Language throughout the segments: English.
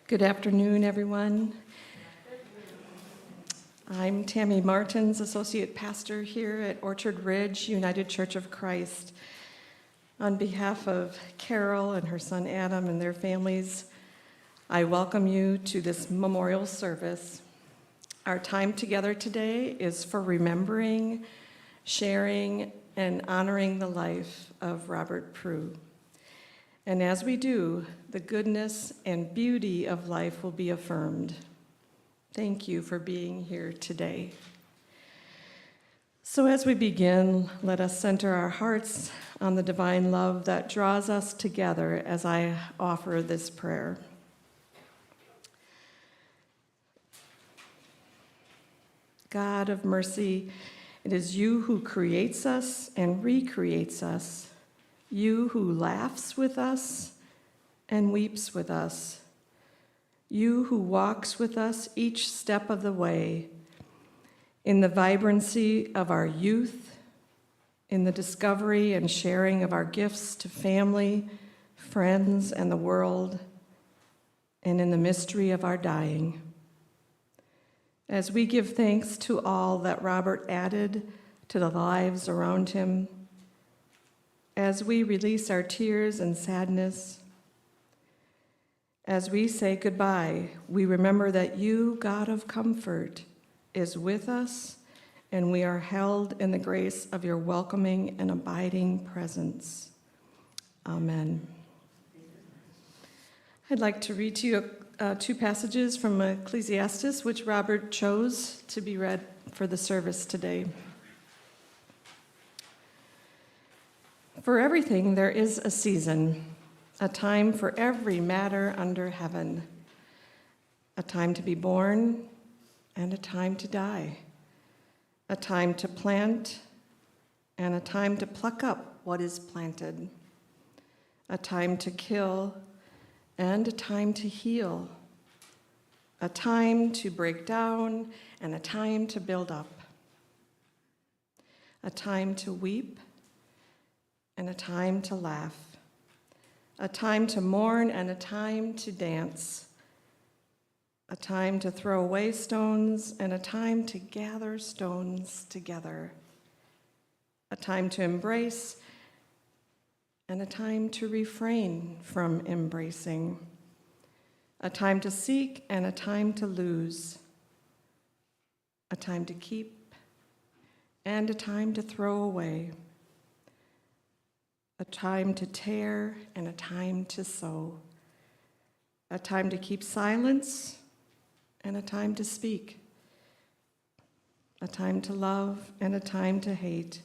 Good afternoon, everyone. I'm Tammy Martens, Associate Pastor here at Orchard Ridge United Church of Christ. On behalf of Carol and her son Adam and their families, I welcome you to this memorial service. Our time together today is for remembering, sharing, and honoring the life of Robert Prugh. And as we do, the goodness and beauty of life will be affirmed. Thank you for being here today. So as we begin, let us center our hearts on the divine love that draws us together as I offer this prayer. God of mercy, it is you who creates us and recreates us, you who laughs with us and weeps with us, you who walks with us each step of the way, in the vibrancy of our youth, in the discovery and sharing of our gifts to family, friends, and the world, and in the mystery of our dying. As we give thanks to all that Robert added to the lives around him, as we release our tears and sadness, as we say goodbye, we remember that you, God of comfort, is with us, and we are held in the grace of your welcoming and abiding presence. Amen. I'd like to read to you two passages from Ecclesiastes, which Robert chose to be read for the service today. For everything there is a season, a time for every matter under heaven, a time to be born and a time to die, a time to plant and a time to pluck up what is planted, a time to kill and a time to heal, a time to break down and a time to build up, a time to weep and a time to laugh, a time to mourn and a time to dance, a time to throw away stones and a time to gather stones together, a time to embrace and a time to refrain from embracing, a time to seek and a time to lose, a time to keep and a time to throw away, a time to tear and a time to sow, a time to keep silence and a time to speak, a time to love and a time to hate,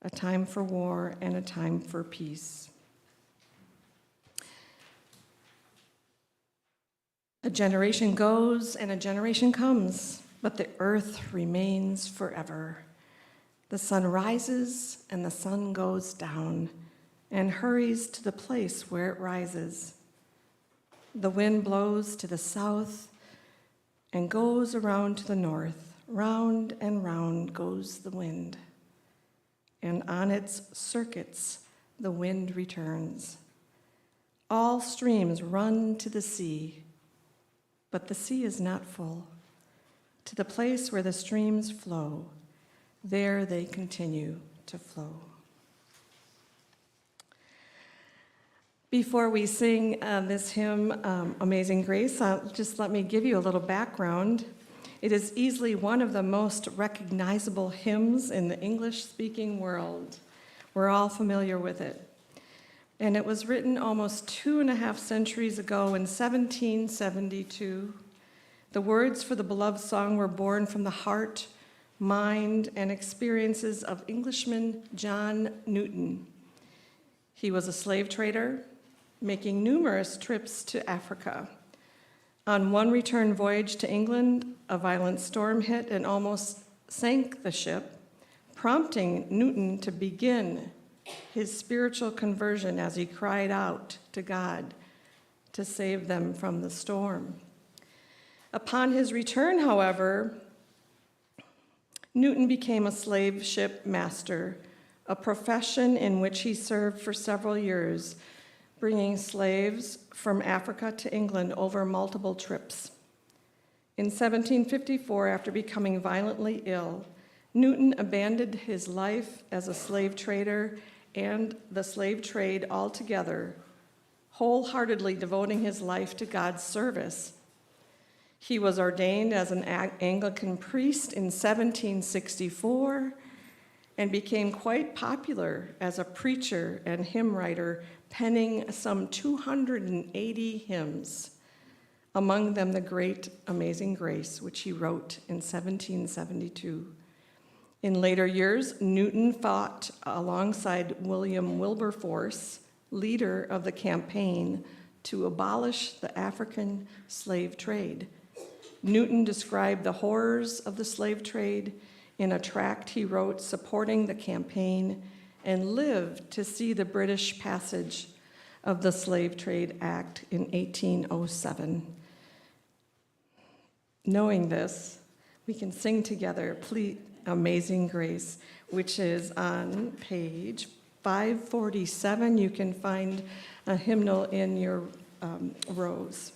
a time for war and a time for peace. A generation goes and a generation comes, but the earth remains forever. The sun rises and the sun goes down and hurries to the place where it rises. The wind blows to the south and goes around to the north. Round and round goes the wind, and on its circuits the wind returns. All streams run to the sea, but the sea is not full. To the place where the streams flow, there they continue to flow. Before we sing this hymn, Amazing Grace, just let me give you a little background. It is easily one of the most recognizable hymns in the English-speaking world. We're all familiar with it. And it was written almost 2.5 centuries ago in 1772. The words for the beloved song were born from the heart, mind, and experiences of Englishman John Newton. He was a slave trader, making numerous trips to Africa. On one return voyage to England, a violent storm hit and almost sank the ship, prompting Newton to begin his spiritual conversion as he cried out to God to save them from the storm. Upon his return, however, Newton became a slave ship master, a profession in which he served for several years, bringing slaves from Africa to England over multiple trips. In 1754, after becoming violently ill, Newton abandoned his life as a slave trader and the slave trade altogether, wholeheartedly devoting his life to God's service. He was ordained as an Anglican priest in 1764 and became quite popular as a preacher and hymn writer, penning some 280 hymns, among them the great Amazing Grace, which he wrote in 1772. In later years, Newton fought alongside William Wilberforce, leader of the campaign to abolish the African slave trade. Newton described the horrors of the slave trade in a tract he wrote supporting the campaign and lived to see the British passage of the Slave Trade Act in 1807. Knowing this, we can sing together, Please, Amazing Grace, which is on page 547. You can find a hymnal in your rows.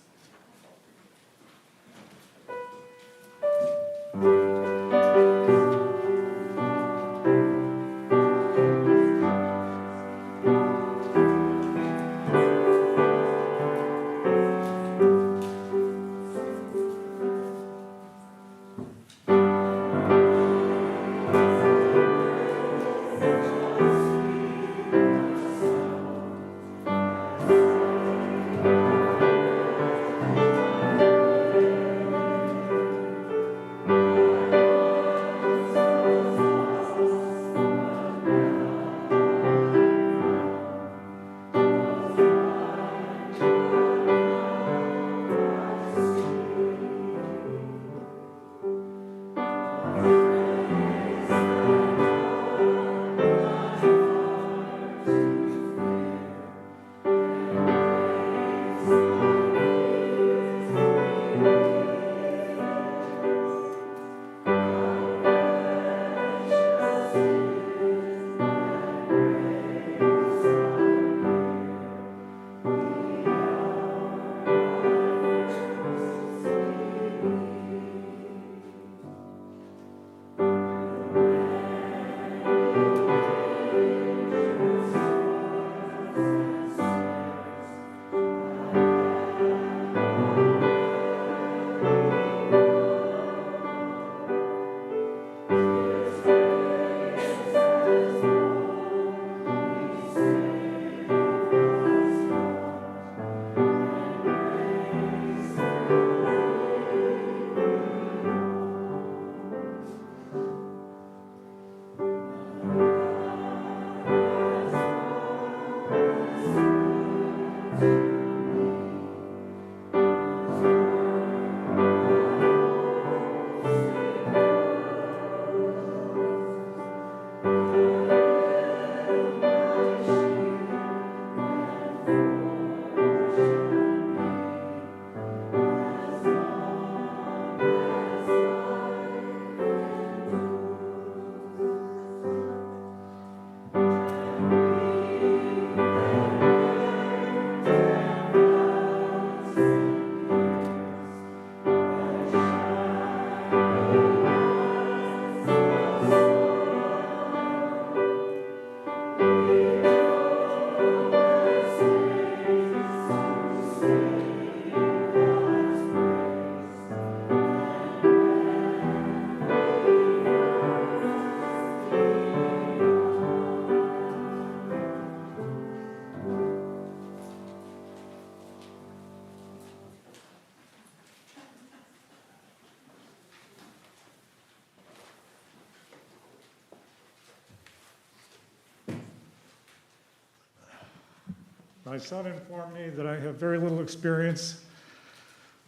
My son informed me that I have very little experience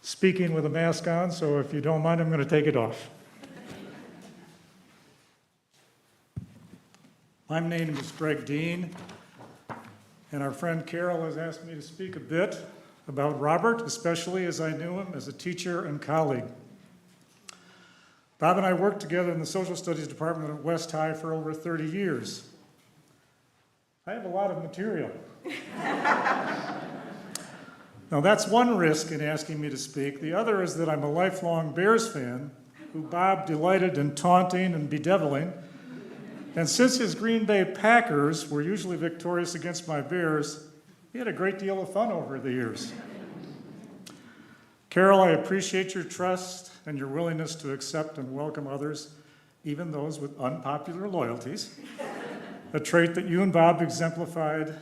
speaking with a mask on, so if you don't mind, I'm going to take it off. My name is Greg Dean, and our friend Carol has asked me to speak a bit about Robert, especially as I knew him as a teacher and colleague. Bob and I worked together in the Social Studies Department at West High for over 30 years. I have a lot of material Now, that's one risk in asking me to speak. The other is that I'm a lifelong Bears fan who Bob delighted in taunting and bedeviling. And since his Green Bay Packers were usually victorious against my Bears, he had a great deal of fun over the years. Carol, I appreciate your trust and your willingness to accept and welcome others, even those with unpopular loyalties, a trait that you and Bob exemplified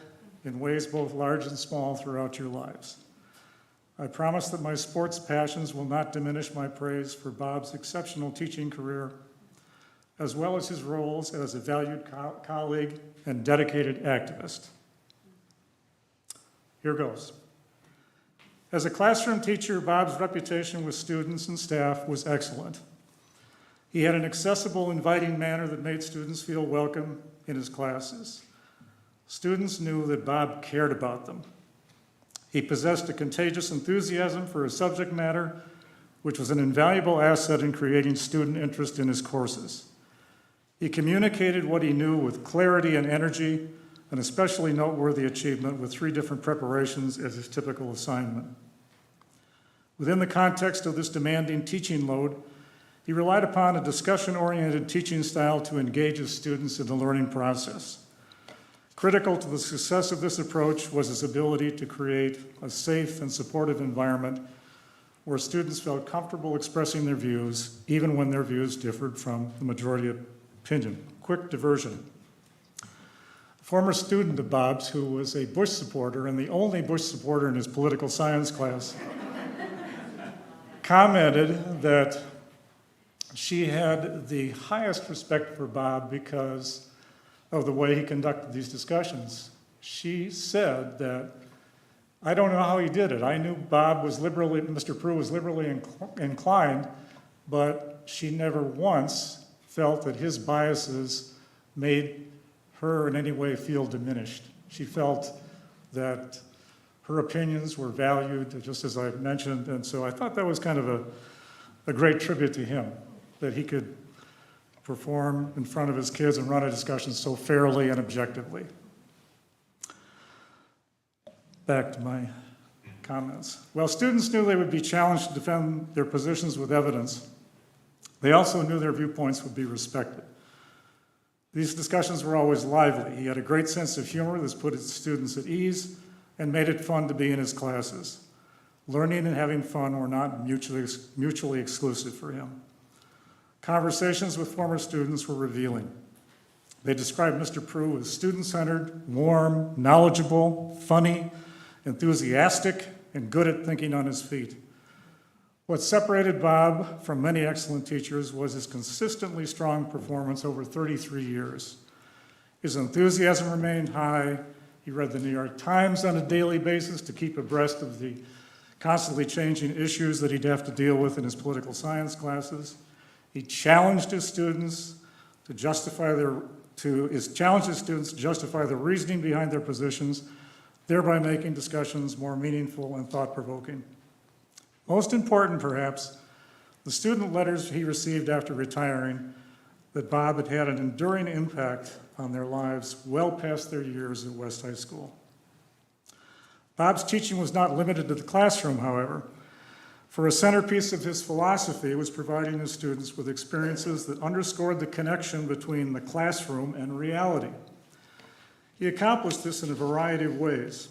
in ways both large and small throughout your lives. I promise that my sports passions will not diminish my praise for Bob's exceptional teaching career, as well as his roles as a valued colleague and dedicated activist. Here goes. As a classroom teacher, Bob's reputation with students and staff was excellent. He had an accessible, inviting manner that made students feel welcome in his classes. Students knew that Bob cared about them. He possessed a contagious enthusiasm for his subject matter, which was an invaluable asset in creating student interest in his courses. He communicated what he knew with clarity and energy, an especially noteworthy achievement with 3 different preparations as his typical assignment. Within the context of this demanding teaching load, he relied upon a discussion-oriented teaching style to engage his students in the learning process. Critical to the success of this approach was his ability to create a safe and supportive environment where students felt comfortable expressing their views, even when their views differed from the majority opinion. Quick diversion. A former student of Bob's, who was a Bush supporter and the only Bush supporter in his political science class, commented that she had the highest respect for Bob because of the way he conducted these discussions. She said that, I don't know how he did it. I knew Mr. Prugh was liberally inclined, but she never once felt that his biases made her in any way feel diminished. She felt that her opinions were valued, just as I mentioned, and so I thought that was kind of a great tribute to him, that he could perform in front of his kids and run a discussion so fairly and objectively. Back to my comments. While students knew they would be challenged to defend their positions with evidence, they also knew their viewpoints would be respected. These discussions were always lively. He had a great sense of humor that put his students at ease and made it fun to be in his classes. Learning and having fun were not mutually exclusive for him. Conversations with former students were revealing. They described Mr. Prugh as student-centered, warm, knowledgeable, funny, enthusiastic, and good at thinking on his feet. What separated Bob from many excellent teachers was his consistently strong performance over 33 years. His enthusiasm remained high. He read the New York Times on a daily basis to keep abreast of the constantly changing issues that he'd have to deal with in his political science classes. He challenged his students to justify the reasoning behind their positions, thereby making discussions more meaningful and thought-provoking. Most important, perhaps, the student letters he received after retiring that Bob had had an enduring impact on their lives well past their years at West High School. Bob's teaching was not limited to the classroom, however. For a centerpiece of his philosophy was providing his students with experiences that underscored the connection between the classroom and reality. He accomplished this in a variety of ways.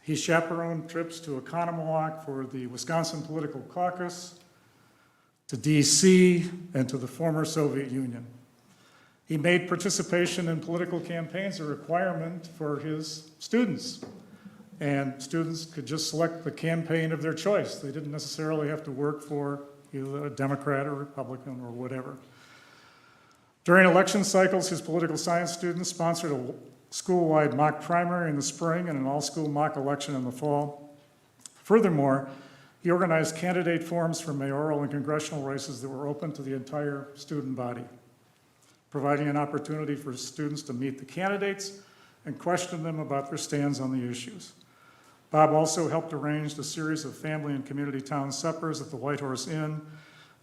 He chaperoned trips to Oconomowoc for the Wisconsin Political Caucus, to DC, and to the former Soviet Union. He made participation in political campaigns a requirement for his students. And students could just select the campaign of their choice. They didn't necessarily have to work for either a Democrat or Republican or whatever. During election cycles, his political science students sponsored a school-wide mock primary in the spring and an all-school mock election in the fall. Furthermore, he organized candidate forums for mayoral and congressional races that were open to the entire student body, providing an opportunity for students to meet the candidates and question them about their stands on the issues. Bob also helped arrange a series of family and community town suppers at the White Horse Inn,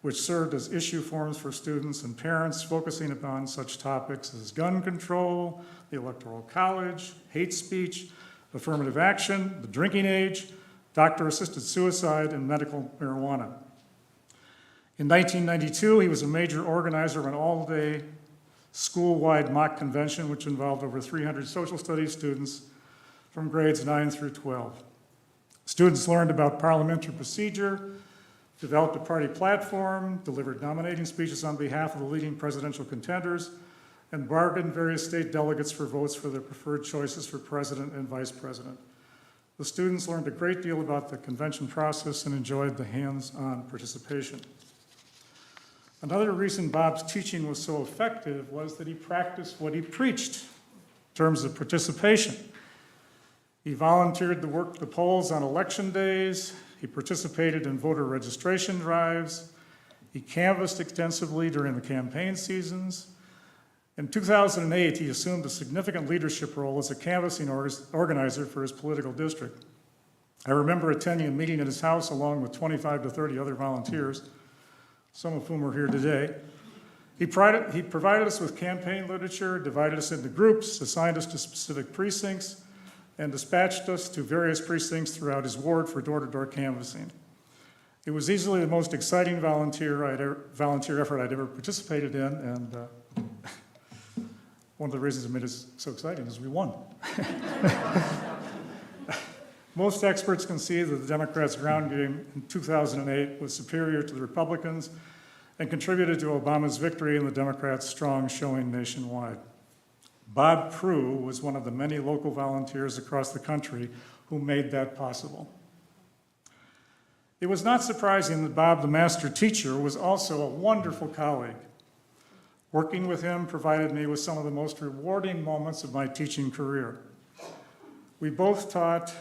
which served as issue forums for students and parents, focusing upon such topics as gun control, the Electoral College, hate speech, affirmative action, the drinking age, doctor-assisted suicide, and medical marijuana. In 1992, he was a major organizer of an all-day school-wide mock convention, which involved over 300 social studies students from grades 9 through 12. Students learned about parliamentary procedure, developed a party platform, delivered nominating speeches on behalf of the leading presidential contenders, and bargained various state delegates for votes for their preferred choices for president and vice president. The students learned a great deal about the convention process and enjoyed the hands-on participation. Another reason Bob's teaching was so effective was that he practiced what he preached in terms of participation. He volunteered to work the polls on election days. He participated in voter registration drives. He canvassed extensively during the campaign seasons. In 2008, he assumed a significant leadership role as a canvassing organizer for his political district. I remember attending a meeting at his house along with 25 to 30 other volunteers, some of whom are here today. He provided us with campaign literature, divided us into groups, assigned us to specific precincts, and dispatched us to various precincts throughout his ward for door-to-door canvassing. It was easily the most exciting volunteer effort I'd ever participated in, and one of the reasons it made it so exciting is we won. Most experts can see that the Democrats' ground game in 2008 was superior to the Republicans and contributed to Obama's victory and the Democrats' strong showing nationwide. Bob Prugh was one of the many local volunteers across the country who made that possible. It was not surprising that Bob, the master teacher, was also a wonderful colleague. Working with him provided me with some of the most rewarding moments of my teaching career. We both taught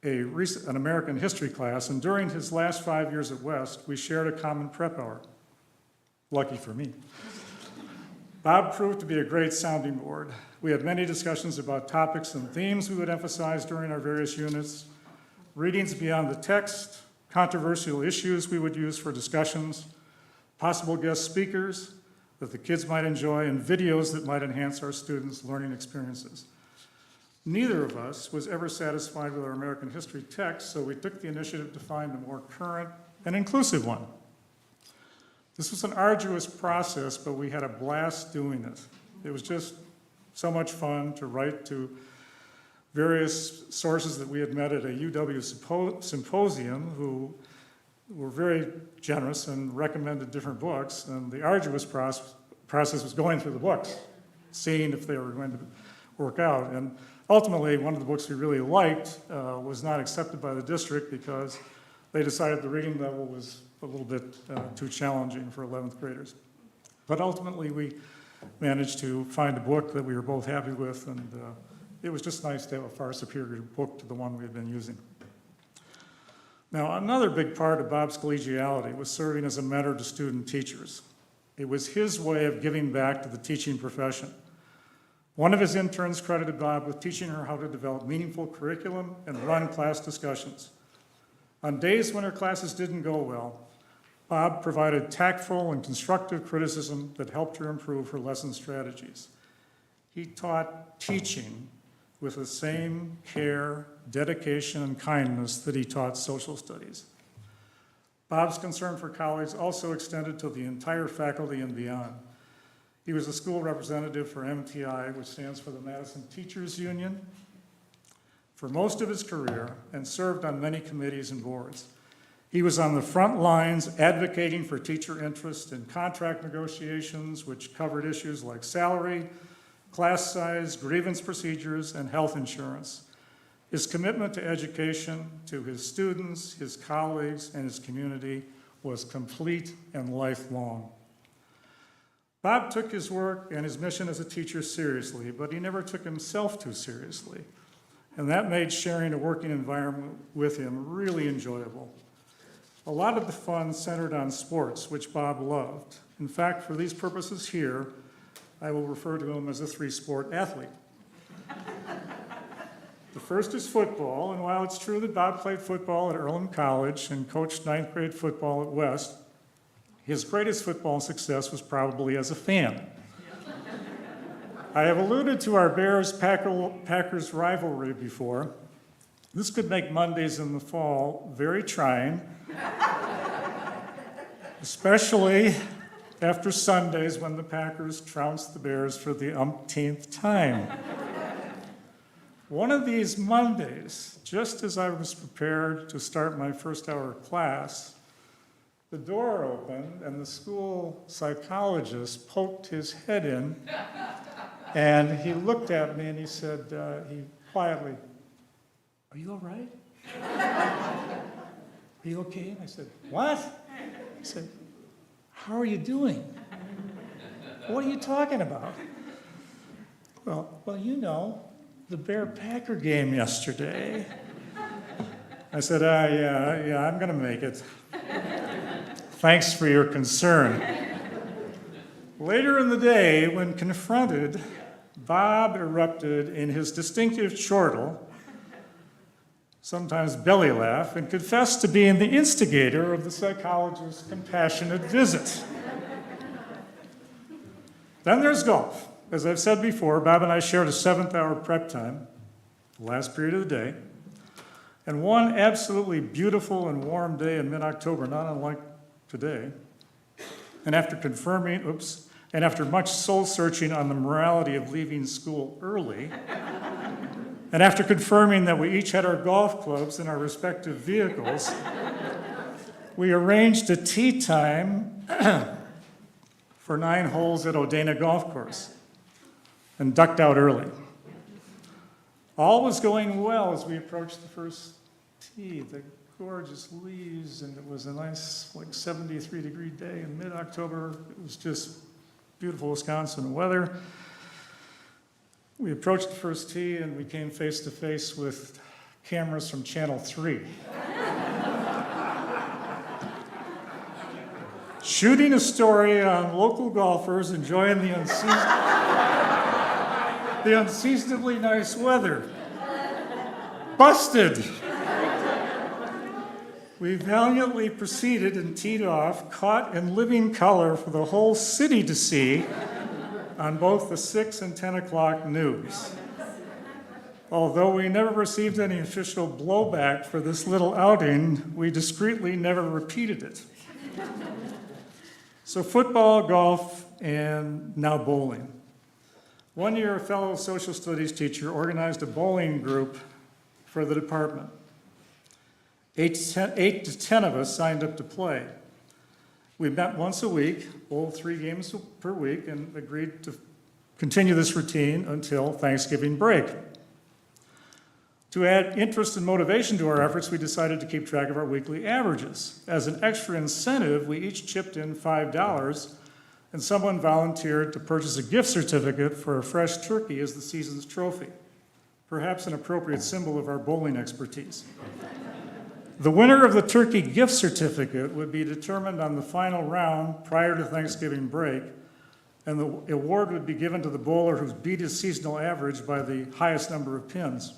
an American history class, and during his last 5 years at West, we shared a common prep hour. Lucky for me. Bob proved to be a great sounding board. We had many discussions about topics and themes we would emphasize during our various units, readings beyond the text, controversial issues we would use for discussions, possible guest speakers that the kids might enjoy, and videos that might enhance our students' learning experiences. Neither of us was ever satisfied with our American history text, so we took the initiative to find a more current and inclusive one. This was an arduous process, but we had a blast doing it. It was just so much fun to write to various sources that we had met at a UW symposium who were very generous and recommended different books. And the arduous process was going through the books, seeing if they were going to work out. And ultimately, one of the books we really liked was not accepted by the district because they decided the reading level was a little bit too challenging for 11th graders. But ultimately, we managed to find a book that we were both happy with, and it was just nice to have a far superior book to the one we had been using. Now, another big part of Bob's collegiality was serving as a mentor to student teachers. It was his way of giving back to the teaching profession. One of his interns credited Bob with teaching her how to develop meaningful curriculum and run class discussions. On days when her classes didn't go well, Bob provided tactful and constructive criticism that helped her improve her lesson strategies. He taught teaching with the same care, dedication, and kindness that he taught social studies. Bob's concern for colleagues also extended to the entire faculty and beyond. He was a school representative for MTI, which stands for the Madison Teachers Union, for most of his career and served on many committees and boards. He was on the front lines advocating for teacher interest in contract negotiations, which covered issues like salary, class size, grievance procedures, and health insurance. His commitment to education, to his students, his colleagues, and his community was complete and lifelong. Bob took his work and his mission as a teacher seriously, but he never took himself too seriously. And that made sharing a working environment with him really enjoyable. A lot of the fun centered on sports, which Bob loved. In fact, for these purposes here, I will refer to him as a three-sport athlete. The first is football, and while it's true that Bob played football at Earlham College and coached ninth grade football at West, his greatest football success was probably as a fan. I have alluded to our Bears-Packers rivalry before. This could make Mondays in the fall very trying, especially after Sundays when the Packers trounce the Bears for the umpteenth time. One of these Mondays, just as I was prepared to start my first hour of class, the door opened and the school psychologist poked his head in and he looked at me and he said, he quietly, "Are you all right? Are you okay?" And I said, "What?" He said, "How are you doing?" "What are you talking about?" Well, you know, the Bear-Packer game yesterday. I said, yeah, I'm gonna make it. Thanks for your concern." Later in the day, when confronted, Bob erupted in his distinctive chortle, sometimes belly laugh, and confessed to being the instigator of the psychologist's compassionate visit. Then there's golf. As I've said before, Bob and I shared a 7th-hour prep time, the last period of the day, and one absolutely beautiful and warm day in mid-October, not unlike today, and after much soul-searching on the morality of leaving school early, and after confirming that we each had our golf clubs in our respective vehicles, we arranged a tee time for 9 holes at Odena Golf Course and ducked out early. All was going well as we approached the first tee. The gorgeous leaves, and it was a nice, 73-degree day in mid-October. It was just beautiful Wisconsin weather. We approached the first tee and we came face to face with cameras from Channel 3. Shooting a story on local golfers enjoying the unseasonably nice weather. Busted! We valiantly proceeded and teed off, caught in living color for the whole city to see on both the 6 and 10 o'clock news. Although we never received any official blowback for this little outing, we discreetly never repeated it. So football, golf, and now bowling. One year, a fellow social studies teacher organized a bowling group for the department. 8 to 10 of us signed up to play. We met once a week, bowled 3 games per week, and agreed to continue this routine until Thanksgiving break. To add interest and motivation to our efforts, we decided to keep track of our weekly averages. As an extra incentive, we each chipped in $5, and someone volunteered to purchase a gift certificate for a fresh turkey as the season's trophy, perhaps an appropriate symbol of our bowling expertise. The winner of the turkey gift certificate would be determined on the final round prior to Thanksgiving break, and the award would be given to the bowler who beat his seasonal average by the highest number of pins.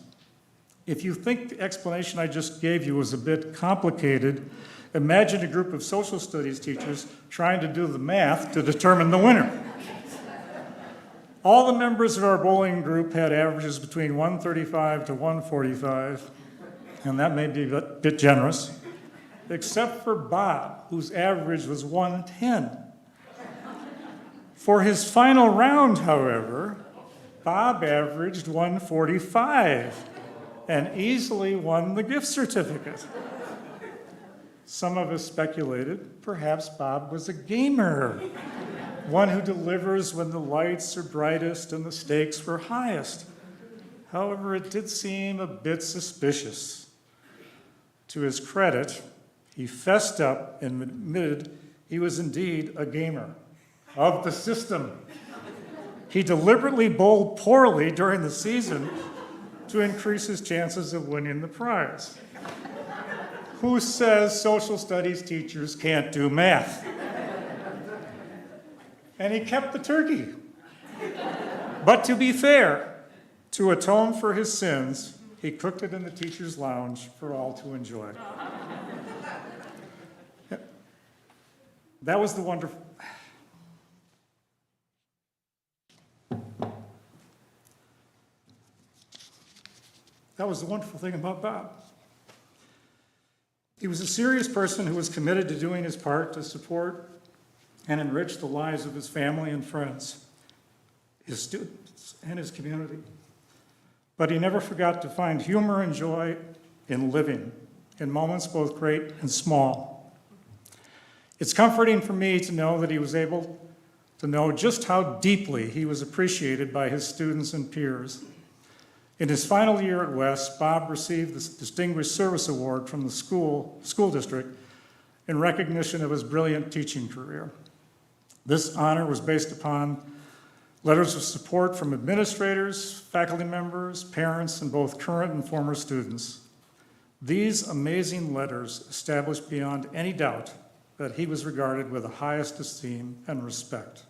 If you think the explanation I just gave you was a bit complicated, imagine a group of social studies teachers trying to do the math to determine the winner. All the members of our bowling group had averages between 135 to 145, and that may be a bit generous, except for Bob, whose average was 110. For his final round, however, Bob averaged 145 and easily won the gift certificate. Some of us speculated perhaps Bob was a gamer, one who delivers when the lights are brightest and the stakes were highest. However, it did seem a bit suspicious. To his credit, he fessed up and admitted he was indeed a gamer of the system. He deliberately bowled poorly during the season to increase his chances of winning the prize. Who says social studies teachers can't do math? And he kept the turkey. But to be fair, to atone for his sins, he cooked it in the teacher's lounge for all to enjoy. That was the wonderful... was the wonderful thing about Bob. He was a serious person who was committed to doing his part to support and enrich the lives of his family and friends, his students, and his community. But he never forgot to find humor and joy in living, in moments both great and small. It's comforting for me to know that he was able to know just how deeply he was appreciated by his students and peers. In his final year at West, Bob received the Distinguished Service Award from the school district in recognition of his brilliant teaching career. This honor was based upon letters of support from administrators, faculty members, parents, and both current and former students. These amazing letters established beyond any doubt that he was regarded with the highest esteem and respect.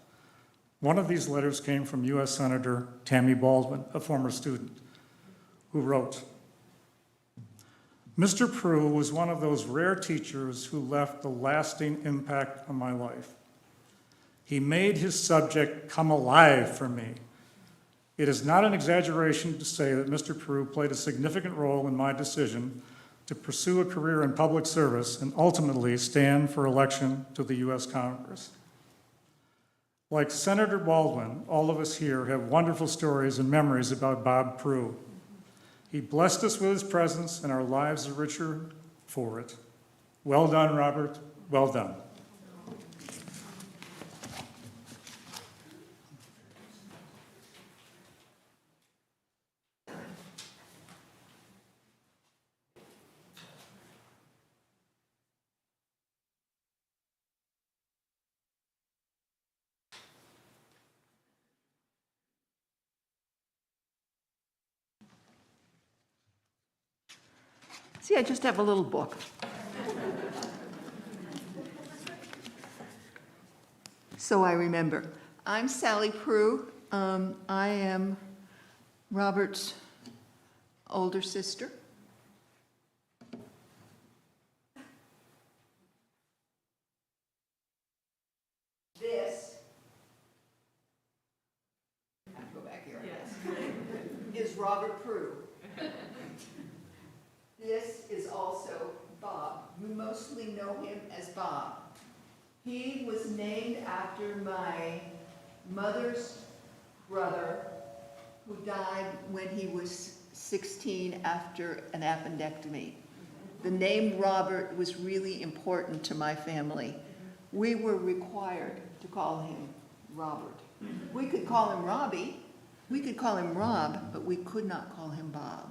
One of these letters came from U.S. Senator Tammy Baldwin, a former student, who wrote, "Mr. Prugh was one of those rare teachers who left a lasting impact on my life. He made his subject come alive for me. It is not an exaggeration to say that Mr. Prugh played a significant role in my decision to pursue a career in public service and ultimately stand for election to the U.S. Congress." Like Senator Baldwin, all of us here have wonderful stories and memories about Bob Prugh. He blessed us with his presence, and our lives are richer for it. Well done, Robert. Well done. See, I just have a little book. So I remember. I'm Sally Prugh. I am Robert's older sister. This, I have to go back here, I guess, is Robert Prugh. This is also Bob. You mostly know him as Bob. He was named after my mother's brother, who died when he was 16 after an appendectomy. The name Robert was really important to my family. We were required to call him Robert. We could call him Robbie, we could call him Rob, but we could not call him Bob.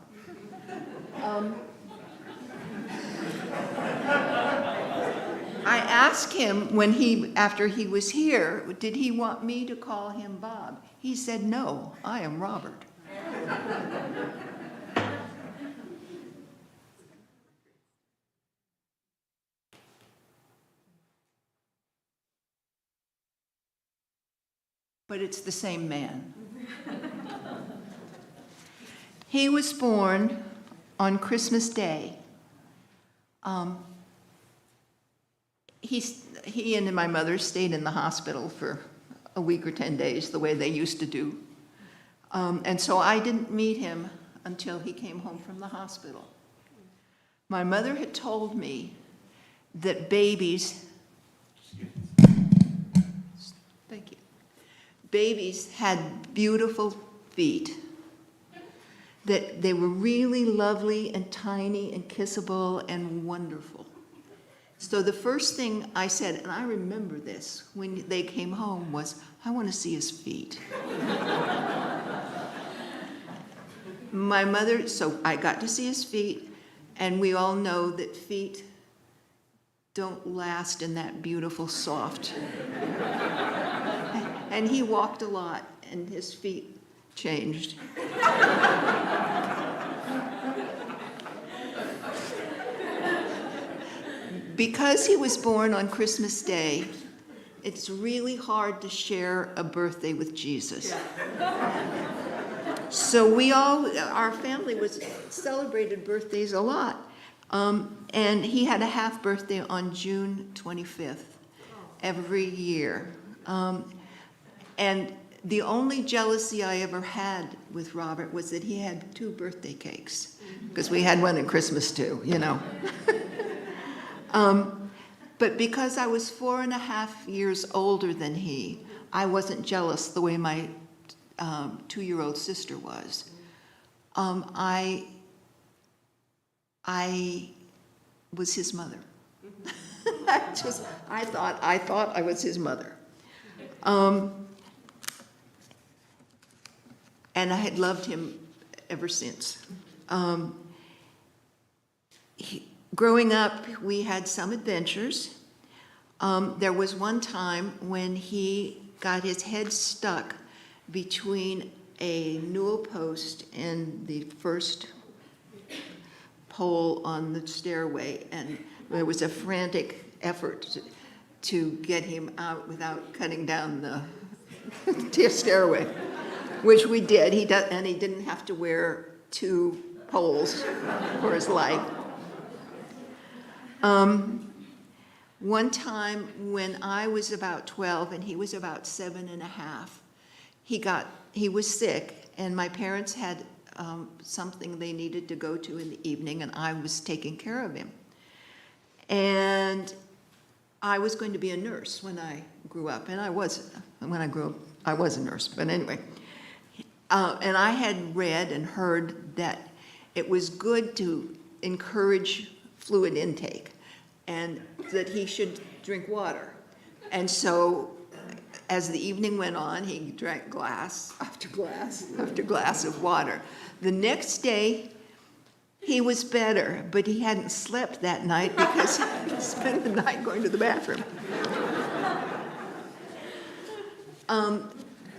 I asked him after he was here, did he want me to call him Bob? He said, "No, I am Robert." But it's the same man. He was born on Christmas Day. He and my mother stayed in the hospital for a week or 10 days, the way they used to do. And so I didn't meet him until he came home from the hospital. My mother had told me that babies had beautiful feet, that they were really lovely and tiny and kissable and wonderful. So the first thing I said, and I remember this when they came home, was, "I want to see his feet." My mother, so I got to see his feet, and we all know that feet don't last in that beautiful soft. And he walked a lot, and his feet changed. Because he was born on Christmas Day, it's really hard to share a birthday with Jesus. So our family celebrated birthdays a lot. And he had a half birthday on June 25th every year. And The only jealousy I ever had with Robert was that he had 2 birthday cakes, because we had one at Christmas too, you know. But because I was 4.5 years older than he, I wasn't jealous the way my 2-year-old sister was. I was his mother. I thought I was his mother. And I had loved him ever since. Growing up, we had some adventures. There was one time when he got his head stuck between a newel post and the first pole on the stairway, and there was a frantic effort to get him out without cutting down the stairway, which we did. And he didn't have to wear 2 poles for his life. One time when I was about 12 and he was about 7.5, he was sick, and my parents had something they needed to go to in the evening, and I was taking care of him. And I was going to be a nurse when I grew up, and when I grew up, I was a nurse, but anyway. And I had read and heard that it was good to encourage fluid intake, and that he should drink water. And so, as the evening went on, he drank glass after glass after glass of water. The next day, he was better, but he hadn't slept that night because he spent the night going to the bathroom.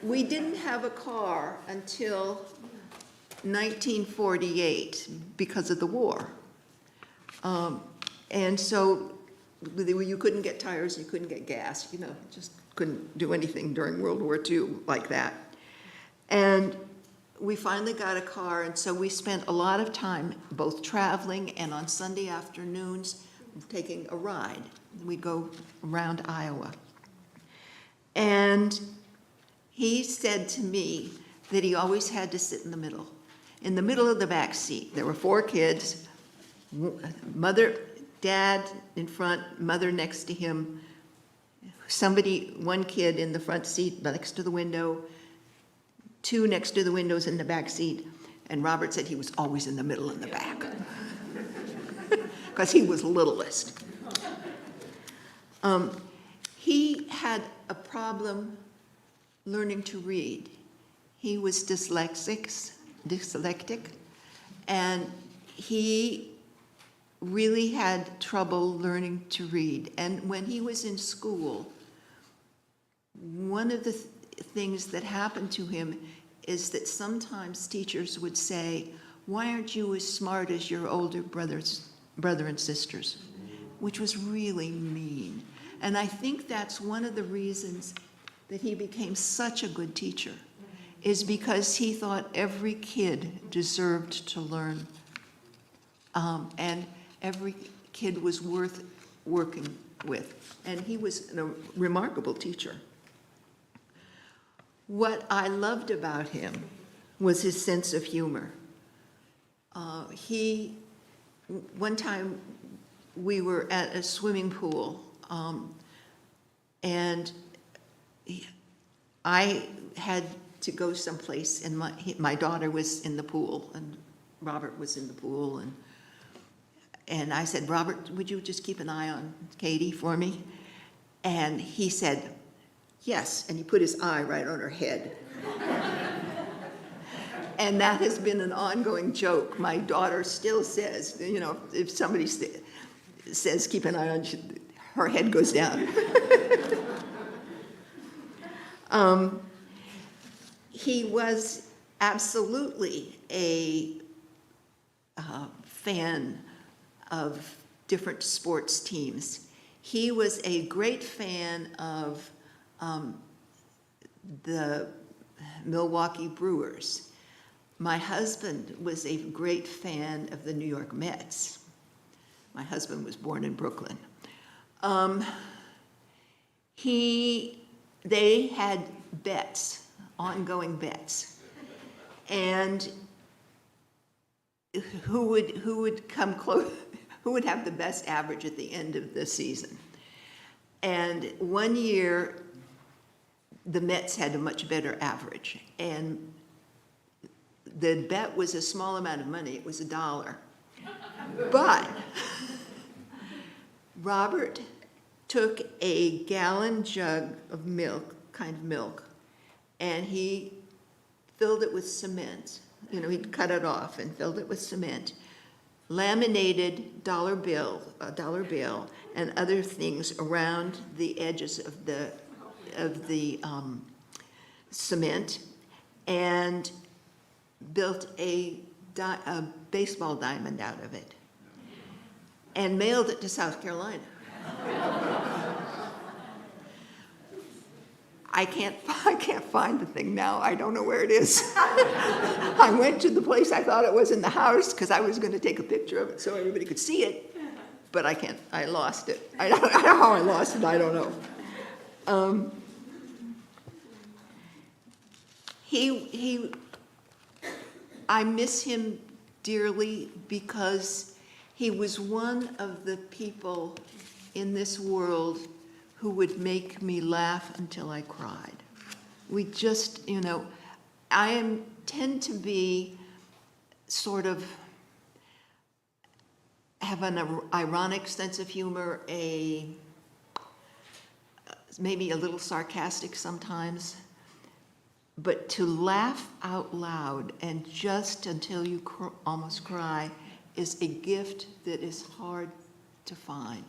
We didn't have a car until 1948 because of the war. And so you couldn't get tires, you couldn't get gas, you know, just couldn't do anything during World War II like that. And we finally got a car, and so we spent a lot of time both traveling and on Sunday afternoons taking a ride. We'd go around Iowa. And he said to me that he always had to sit in the middle of the back seat. There were 4 kids, mother, dad in front, mother next to him, one kid in the front seat next to the window, 2 next to the windows in the back seat, and Robert said he was always in the middle in the back because he was littlest. He had a problem learning to read. He was dyslexic, and he really had trouble learning to read. And when he was in school, one of the things that happened to him is that sometimes teachers would say, "Why aren't you as smart as your older brother and sisters?" Which was really mean. And I think that's one of the reasons that he became such a good teacher, is because he thought every kid deserved to learn. And every kid was worth working with. And he was a remarkable teacher. What I loved about him was his sense of humor. One time we were at a swimming pool, and I had to go someplace, and my daughter was in the pool, and Robert was in the pool, and I said, "Robert, would you just keep an eye on Katie for me?" And he said, "Yes," and he put his eye right on her head. And that has been an ongoing joke. My daughter still says, you know, if somebody says, "Keep an eye on," her head goes down. He was absolutely a fan of different sports teams. He was a great fan of the Milwaukee Brewers. My husband was a great fan of the New York Mets. My husband was born in Brooklyn. They had bets ongoing bets. And who would come close, who would have the best average at the end of the season. And one year, the Mets had a much better average. And the bet was a small amount of money, it was $1. But Robert took a gallon jug of milk, and he filled it with cement. You know, he'd cut it off and filled it with cement, laminated a dollar bill, and other things around the edges of the cement, and built a baseball diamond out of it, and mailed it to South Carolina. I can't find the thing now. I don't know where it is. I went to the place I thought it was in the house because I was going to take a picture of it so everybody could see it, but I can't. I lost it. I don't know how I lost it. I don't know. I miss him dearly because he was one of the people in this world who would make me laugh until I cried. We just, you know, tend to be sort of, have an ironic sense of humor, maybe a little sarcastic sometimes, but to laugh out loud and just until you almost cry is a gift that is hard to find.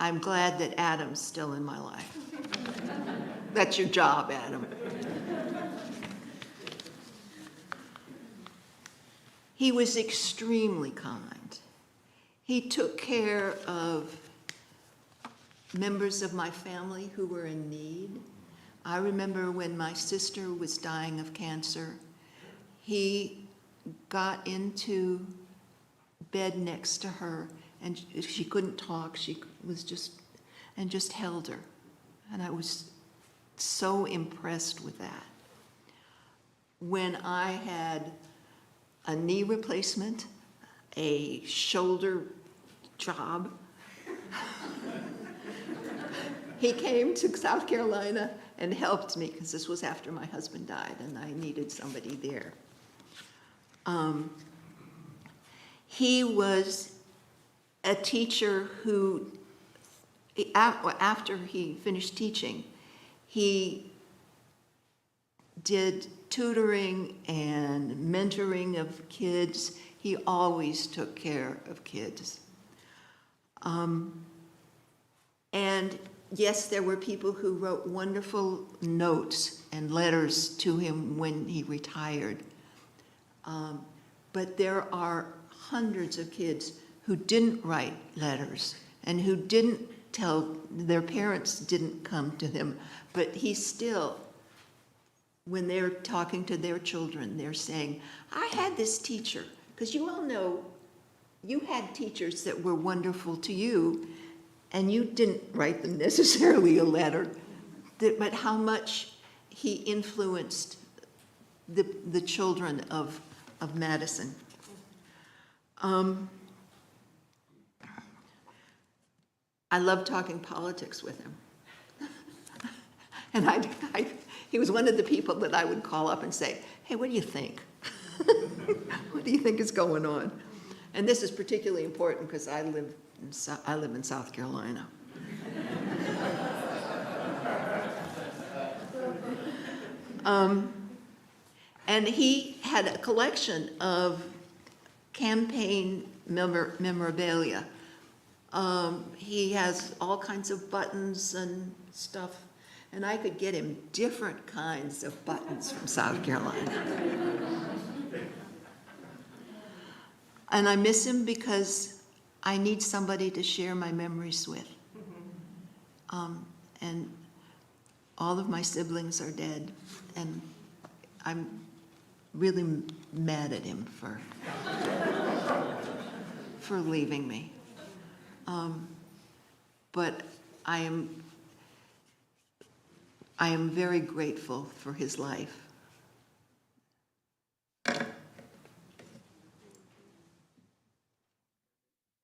I'm glad that Adam's still in my life. That's your job, Adam. He was extremely kind. He took care of members of my family who were in need. I remember when my sister was dying of cancer, he got into bed next to her, and she couldn't talk. She was just held her. And I was so impressed with that. When I had a knee replacement, a shoulder job, he came to South Carolina and helped me, because this was after my husband died and I needed somebody there. He was a teacher who, after he finished teaching, he did tutoring and mentoring of kids. He always took care of kids. And yes, there were people who wrote wonderful notes and letters to him when he retired. But there are hundreds of kids who didn't write letters and who didn't tell, their parents didn't come to him, but he still, when they're talking to their children, they're saying, I had this teacher, because you all know you had teachers that were wonderful to you, and you didn't write them necessarily a letter, but how much he influenced the children of Madison. I love talking politics with him. And he was one of the people that I would call up and say, hey, what do you think? What do you think is going on? And this is particularly important because I live in South Carolina. And he had a collection of campaign memorabilia. He has all kinds of buttons and stuff, and I could get him different kinds of buttons from South Carolina. And I miss him because I need somebody to share my memories with. And all of my siblings are dead, and I'm really mad at him for leaving me. But I am I am very grateful for his life. And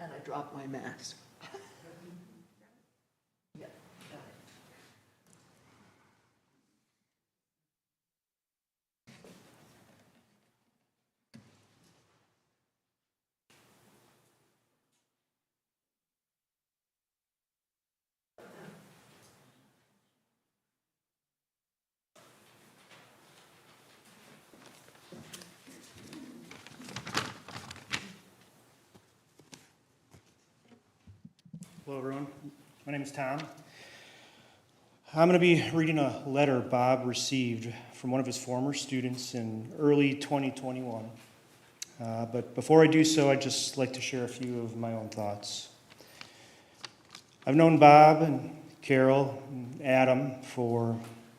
I dropped my mask. Yeah, got it. Hello, everyone. My name is Tom. I'm going to be reading a letter Bob received from one of his former students in early 2021. But before I do so, I'd just like to share a few of my own thoughts. I've known Bob and Carol and Adam for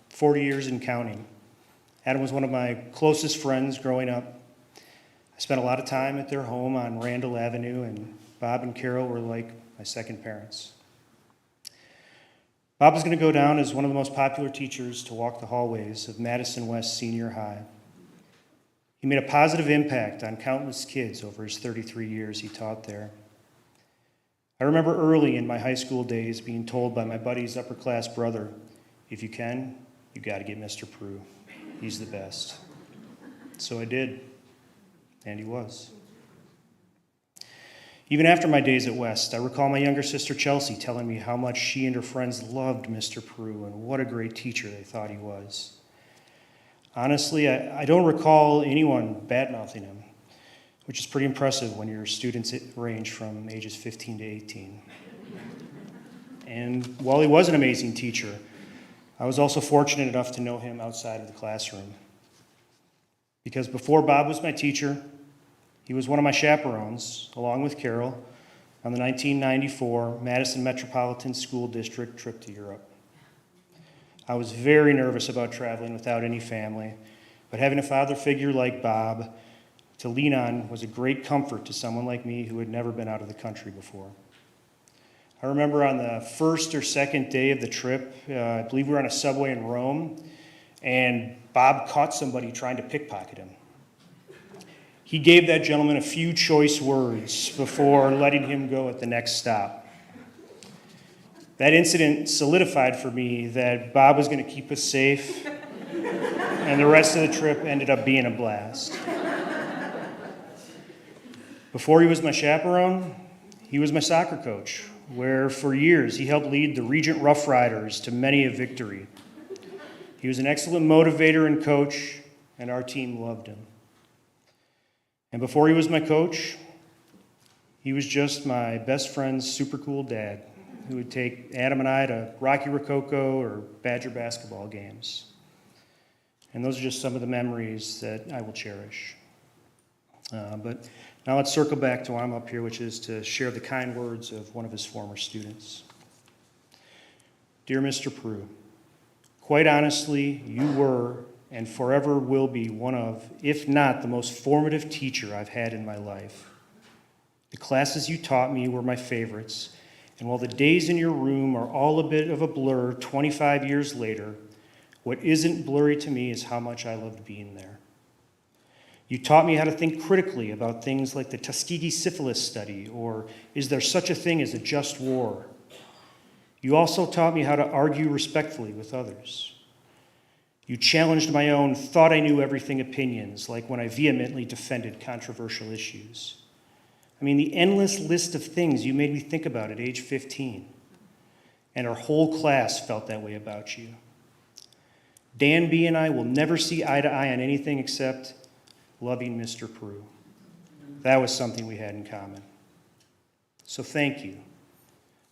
40 years and counting. Adam was one of my closest friends growing up. I spent a lot of time at their home on Randall Avenue, and Bob and Carol were like my second parents. Bob is going to go down as one of the most popular teachers to walk the hallways of Madison West Senior High. He made a positive impact on countless kids over his 33 years he taught there. I remember early in my high school days being told by my buddy's upper-class brother, if you can, you got to get Mr. Prugh. He's the best. So I did, and he was. Even after my days at West, I recall my younger sister Chelsea telling me how much she and her friends loved Mr. Prugh and what a great teacher they thought he was. Honestly, I don't recall anyone bad-mouthing him, which is pretty impressive when your students range from ages 15 to 18. And while he was an amazing teacher, I was also fortunate enough to know him outside of the classroom. Because before Bob was my teacher, he was one of my chaperones, along with Carol, on the 1994 Madison Metropolitan School District trip to Europe. I was very nervous about traveling without any family, but having a father figure like Bob to lean on was a great comfort to someone like me who had never been out of the country before. I remember on the first or second day of the trip, I believe we were on a subway in Rome, and Bob caught somebody trying to pickpocket him. He gave that gentleman a few choice words before letting him go at the next stop. That incident solidified for me that Bob was going to keep us safe, and the rest of the trip ended up being a blast. Before he was my chaperone, he was my soccer coach, where for years he helped lead the Regent Rough Riders to many a victory. He was an excellent motivator and coach, and our team loved him. And before he was my coach, he was just my best friend's super cool dad who would take Adam and I to Rocky Rococo or Badger basketball games. And those are just some of the memories that I will cherish. But now let's circle back to why I'm up here, which is to share the kind words of one of his former students. Dear Mr. Prugh, quite honestly, you were and forever will be one of, if not the most formative teacher I've had in my life. The classes you taught me were my favorites, and while the days in your room are all a bit of a blur 25 years later, what isn't blurry to me is how much I loved being there. You taught me how to think critically about things like the Tuskegee syphilis study, or is there such a thing as a just war? You also taught me how to argue respectfully with others. You challenged my own thought-I-knew-everything opinions, like when I vehemently defended controversial issues. I mean, the endless list of things you made me think about at age 15. And our whole class felt that way about you. Dan B. and I will never see eye to eye on anything except loving Mr. Prugh. That was something we had in common. So thank you.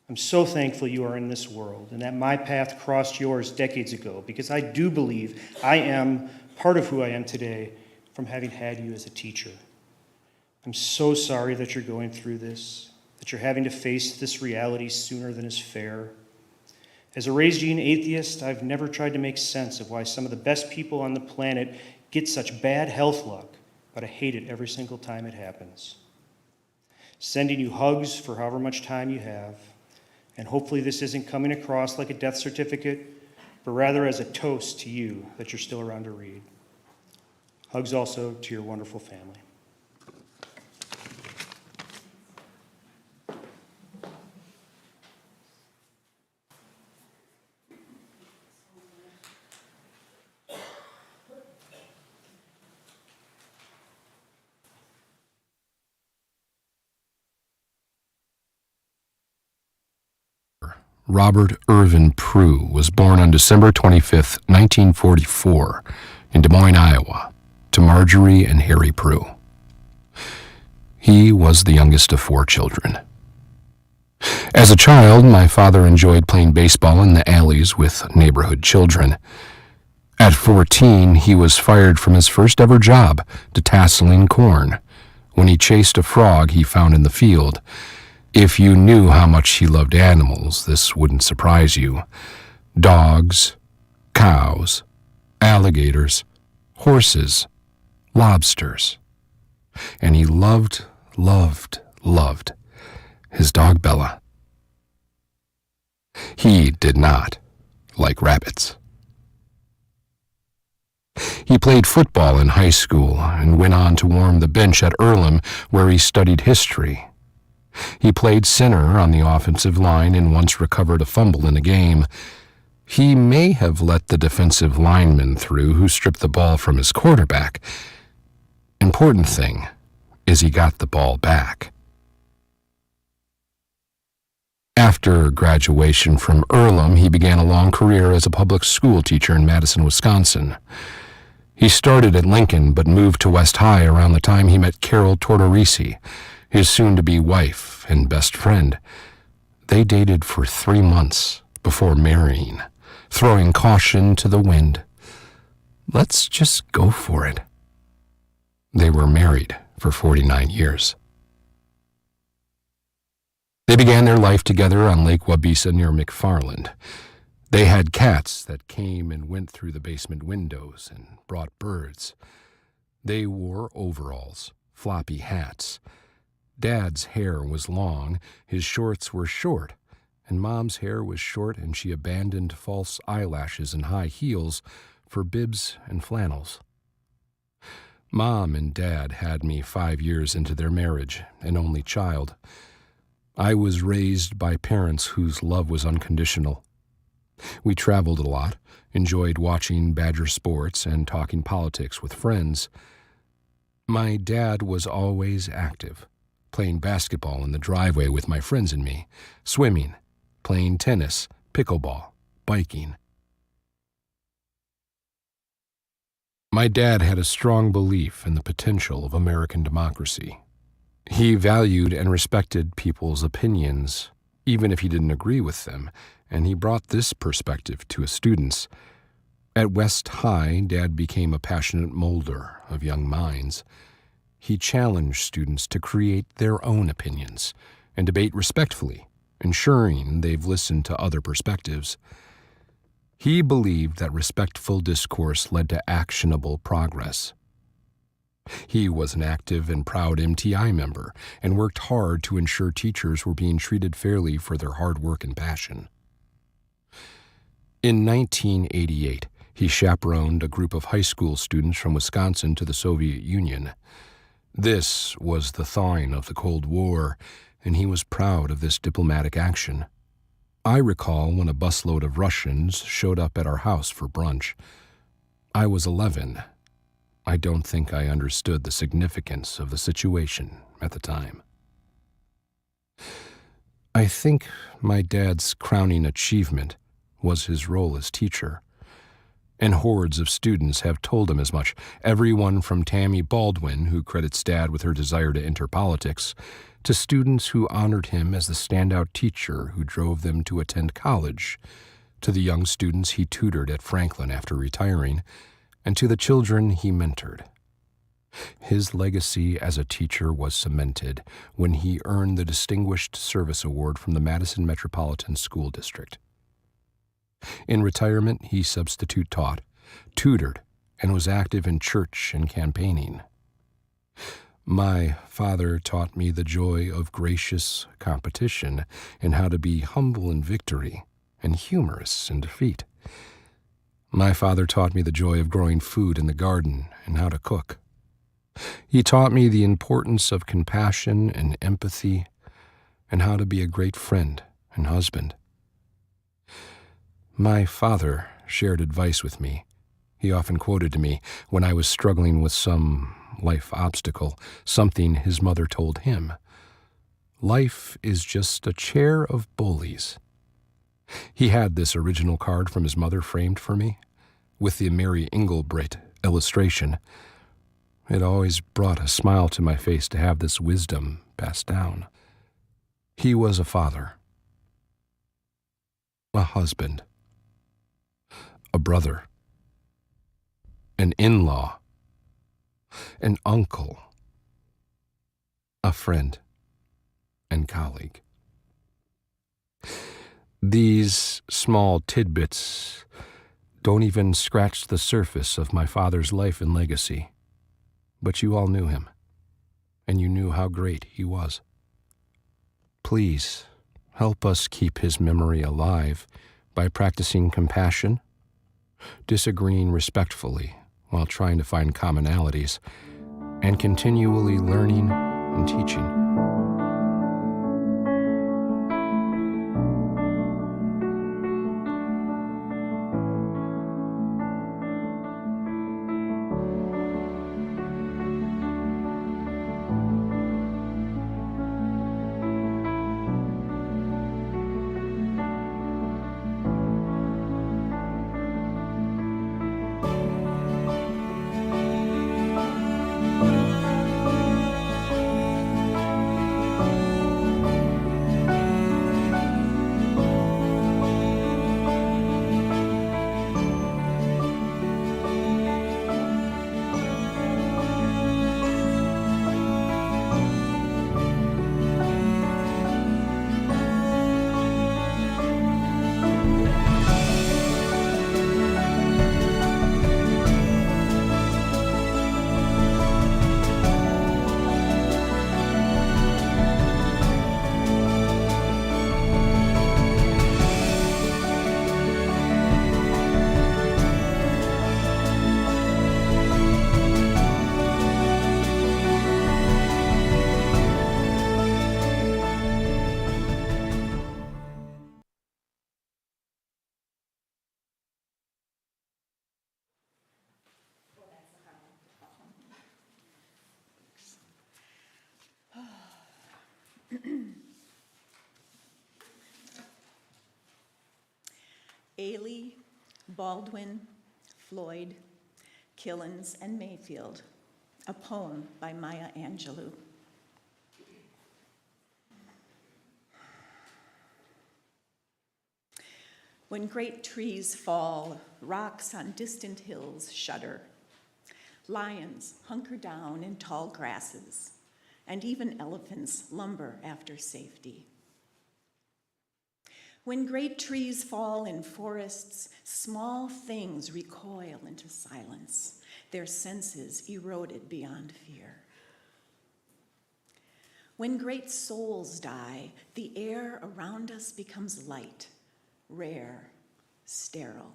I'm so thankful you are in this world and that my path crossed yours decades ago, because I do believe I am part of who I am today from having had you as a teacher. I'm so sorry that you're going through this, that you're having to face this reality sooner than is fair. As a raised-gene atheist, I've never tried to make sense of why some of the best people on the planet get such bad health luck, but I hate it every single time it happens. Sending you hugs for however much time you have, and hopefully this isn't coming across like a death certificate, but rather as a toast to you that you're still around to read. Hugs also to your wonderful family. Robert Irvin Prugh was born on December 25, 1944, in Des Moines, Iowa, to Marjorie and Harry Prugh. He was the youngest of 4 children. As a child, my father enjoyed playing baseball in the alleys with neighborhood children. At 14, he was fired from his first ever job, detasseling corn, when he chased a frog he found in the field. If you knew how much he loved animals, this wouldn't surprise you. Dogs, cows, alligators, horses, lobsters. And he loved his dog Bella. He did not like rabbits. He played football in high school and went on to warm the bench at Earlham, where he studied history. He played center on the offensive line and once recovered a fumble in a game. He may have let the defensive lineman through who stripped the ball from his quarterback. Important thing is he got the ball back. After graduation from Earlham, he began a long career as a public school teacher in Madison, Wisconsin. He started at Lincoln but moved to West High around the time he met Carol Tortorisi, his soon-to-be wife and best friend. They dated for 3 months before marrying, throwing caution to the wind. Let's just go for it. They were married for 49 years. They began their life together on Lake Wabisa near McFarland. They had cats that came and went through the basement windows and brought birds. They wore overalls, floppy hats. Dad's hair was long, his shorts were short, and Mom's hair was short, and she abandoned false eyelashes and high heels for bibs and flannels. Mom and Dad had me 5 years into their marriage, an only child. I was raised by parents whose love was unconditional. We traveled a lot, enjoyed watching Badger sports and talking politics with friends. My dad was always active, playing basketball in the driveway with my friends and me, swimming, playing tennis, pickleball, biking. My dad had a strong belief in the potential of American democracy. He valued and respected people's opinions, even if he didn't agree with them, and he brought this perspective to his students. At West High, Dad became a passionate molder of young minds. He challenged students to create their own opinions and debate respectfully, ensuring they've listened to other perspectives. He believed that respectful discourse led to actionable progress. He was an active and proud MTI member and worked hard to ensure teachers were being treated fairly for their hard work and passion. In 1988, he chaperoned a group of high school students from Wisconsin to the Soviet Union. This was the thawing of the Cold War, and he was proud of this diplomatic action. I recall when a busload of Russians showed up at our house for brunch. I was 11. I don't think I understood the significance of the situation at the time. I think my dad's crowning achievement was his role as teacher. And hordes of students have told him as much, everyone from Tammy Baldwin, who credits Dad with her desire to enter politics, to students who honored him as the standout teacher who drove them to attend college, to the young students he tutored at Franklin after retiring, and to the children he mentored. His legacy as a teacher was cemented when he earned the Distinguished Service Award from the Madison Metropolitan School District. In retirement, he substitute taught, tutored, and was active in church and campaigning. My father taught me the joy of gracious competition and how to be humble in victory and humorous in defeat. My father taught me the joy of growing food in the garden and how to cook. He taught me the importance of compassion and empathy and how to be a great friend and husband. My father shared advice with me. He often quoted to me when I was struggling with some life obstacle, something his mother told him. Life is just a chair of bullies. He had this original card from his mother framed for me, with the Mary Engelbreit illustration. It always brought a smile to my face to have this wisdom passed down. He was a father, a husband, a brother, an in-law, an uncle, a friend, and colleague. These small tidbits don't even scratch the surface of my father's life and legacy, but you all knew him, and you knew how great he was. Please help us keep his memory alive by practicing compassion, disagreeing respectfully while trying to find commonalities, and continually learning and teaching. Ailey, Baldwin, Floyd, Killens, and Mayfield, a poem by Maya Angelou. When great trees fall, rocks on distant hills shudder. Lions hunker down in tall grasses, and even elephants lumber after safety. When great trees fall in forests, small things recoil into silence, their senses eroded beyond fear. When great souls die, the air around us becomes light, rare, sterile.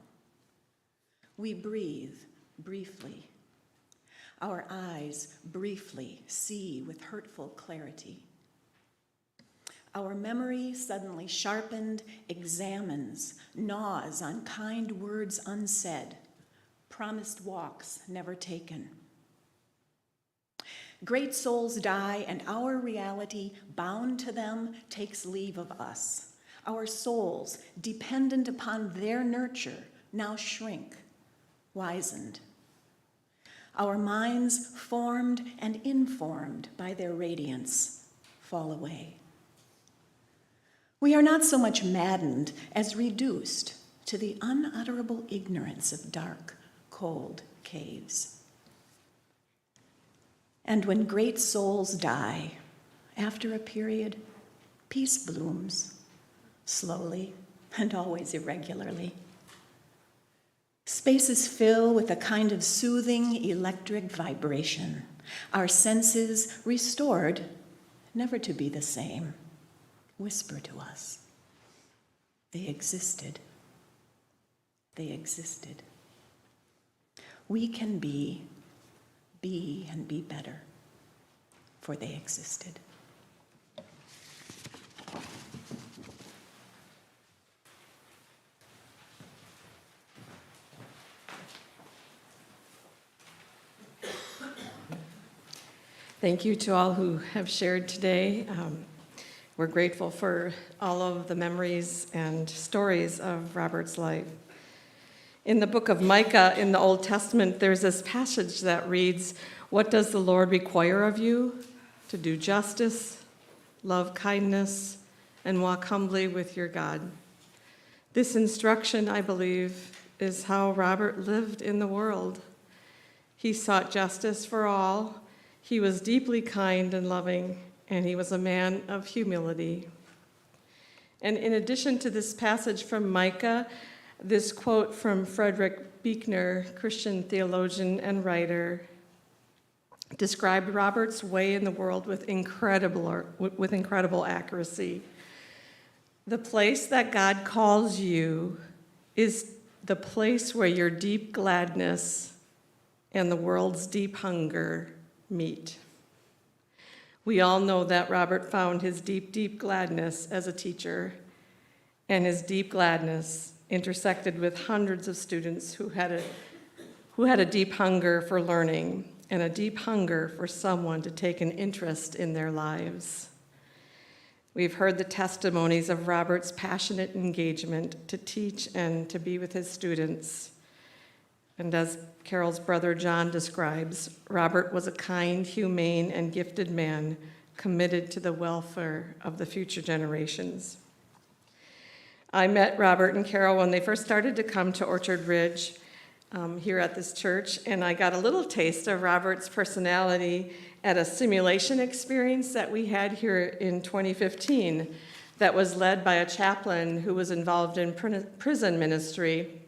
We breathe briefly. Our eyes briefly see with hurtful clarity. Our memory, suddenly sharpened, examines, gnaws on kind words unsaid, promised walks never taken. Great souls die, and our reality, bound to them, takes leave of us. Our souls, dependent upon their nurture, now shrink, wizened. Our minds, formed and informed by their radiance, fall away. We are not so much maddened as reduced to the unutterable ignorance of dark, cold caves. And when great souls die, after a period, peace blooms, slowly and always irregularly. Spaces fill with a kind of soothing electric vibration, our senses restored, never to be the same, whisper to us. They existed. They existed. we can be and be better, for they existed. Thank you to all who have shared today. We're grateful for all of the memories and stories of Robert's life. In the book of Micah in the Old Testament, there's this passage that reads, "What does the Lord require of you? To do justice, love kindness, and walk humbly with your God." This instruction, I believe, is how Robert lived in the world. He sought justice for all. He was deeply kind and loving, and he was a man of humility. And in addition to this passage from Micah, this quote from Frederick Buechner, Christian theologian and writer, described Robert's way in the world with incredible accuracy. "The place that God calls you is the place where your deep gladness and the world's deep hunger meet." We all know that Robert found his deep gladness as a teacher, and his deep gladness intersected with hundreds of students who had a deep hunger for learning and a deep hunger for someone to take an interest in their lives. We've heard the testimonies of Robert's passionate engagement to teach and to be with his students. And as Carol's brother John describes, Robert was a kind, humane, and gifted man committed to the welfare of the future generations. I met Robert and Carol when they first started to come to Orchard Ridge here at this church, and I got a little taste of Robert's personality at a simulation experience that we had here in 2015 that was led by a chaplain who was involved in prison ministry.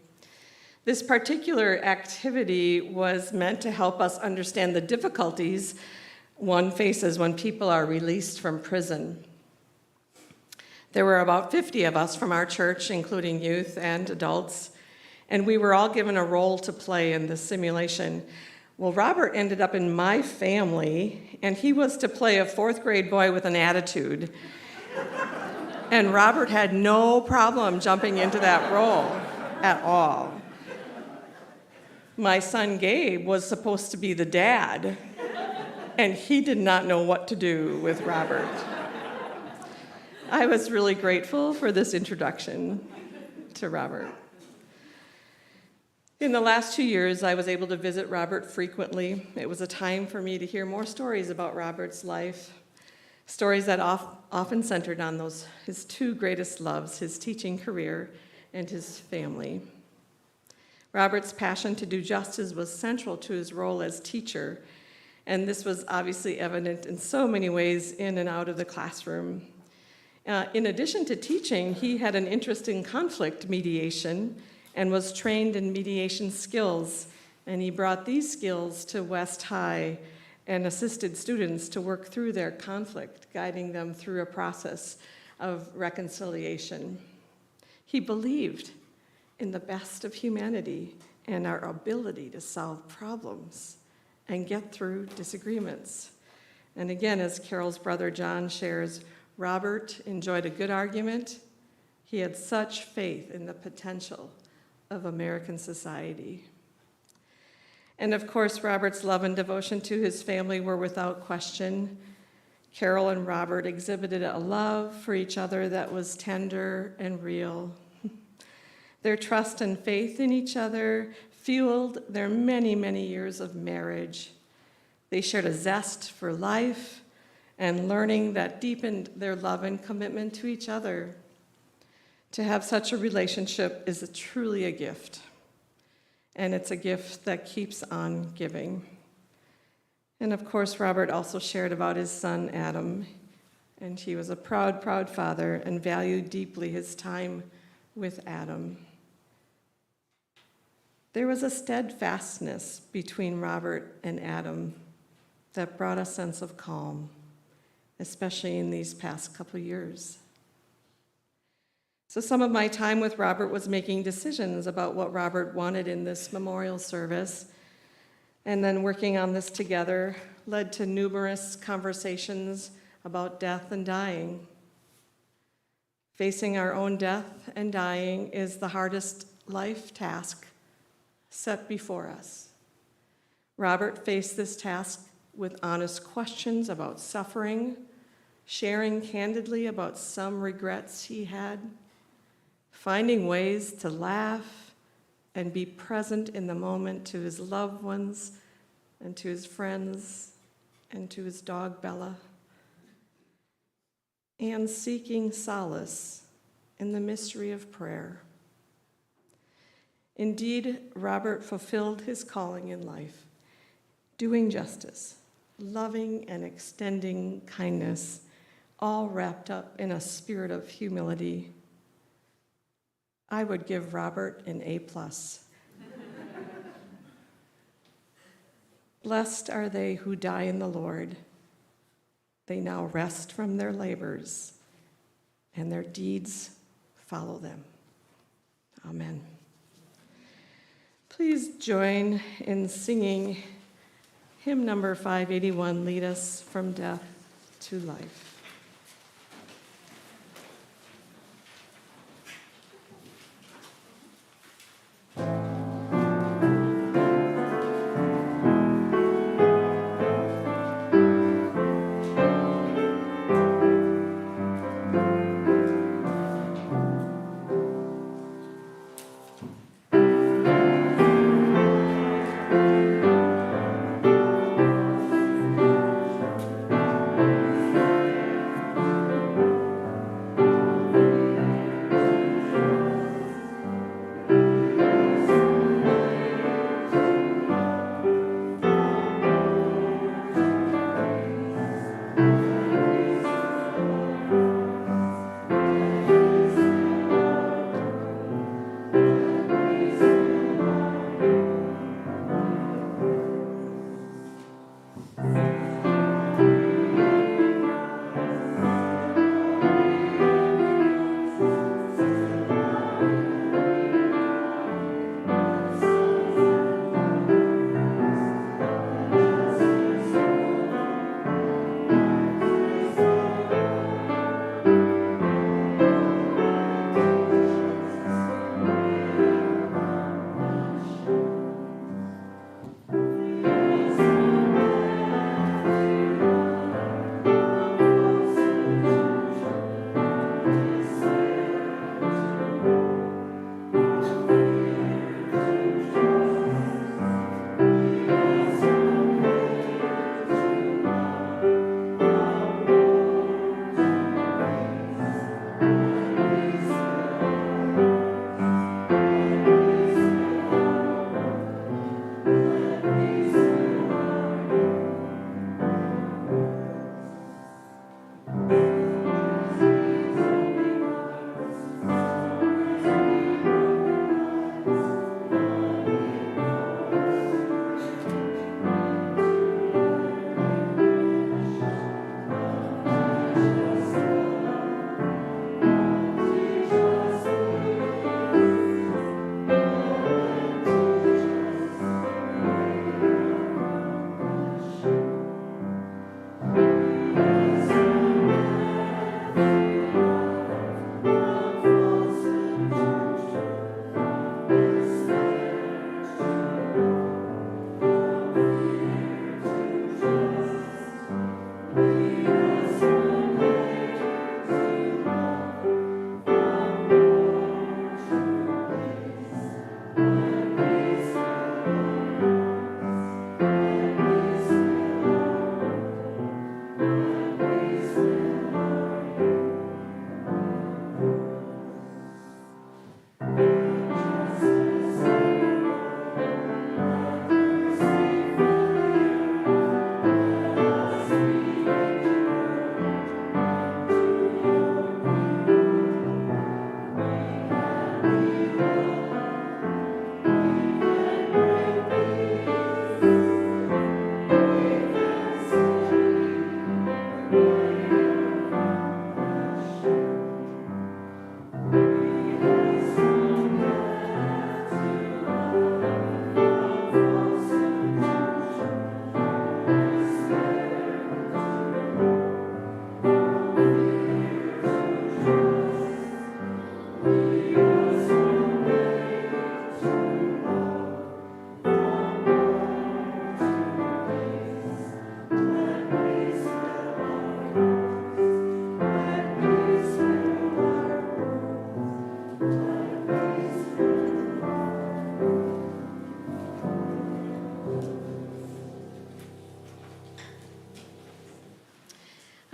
This particular activity was meant to help us understand the difficulties one faces when people are released from prison. There were about 50 of us from our church, including youth and adults, and we were all given a role to play in the simulation. Well, Robert ended up in my family, and he was to play a fourth grade boy with an attitude. And Robert had no problem jumping into that role at all. My son Gabe was supposed to be the dad, and he did not know what to do with Robert. I was really grateful for this introduction to Robert. In the last 2 years, I was able to visit Robert frequently. It was a time for me to hear more stories about Robert's life, stories that often centered on his two greatest loves, his teaching career and his family. Robert's passion to do justice was central to his role as teacher, and this was obviously evident in so many ways in and out of the classroom. In addition to teaching, he had an interest in conflict mediation and was trained in mediation skills, and he brought these skills to West High and assisted students to work through their conflict, guiding them through a process of reconciliation. He believed in the best of humanity and our ability to solve problems and get through disagreements. And again, as Carol's brother John shares, Robert enjoyed a good argument. He had such faith in the potential of American society. And of course, Robert's love and devotion to his family were without question. Carol and Robert exhibited a love for each other that was tender and real. Their trust and faith in each other fueled their many, many years of marriage. They shared a zest for life and learning that deepened their love and commitment to each other. To have such a relationship is truly a gift, and it's a gift that keeps on giving. And of course, Robert also shared about his son, Adam, and he was a proud, proud father and valued deeply his time with Adam. There was a steadfastness between Robert and Adam that brought a sense of calm, especially in these past couple years. So some of my time with Robert was making decisions about what Robert wanted in this memorial service, And then working on this together led to numerous conversations about death and dying. Facing our own death and dying is the hardest life task set before us. Robert faced this task with honest questions about suffering, sharing candidly about some regrets he had, finding ways to laugh and be present in the moment to his loved ones and to his friends and to his dog Bella, and seeking solace in the mystery of prayer. Indeed, Robert fulfilled his calling in life, doing justice, loving and extending kindness, all wrapped up in a spirit of humility. I would give Robert an A+. Blessed are they who die in the Lord. They now rest from their labors, and their deeds follow them. Amen. Please join in singing hymn number 581, Lead Us from Death to Life.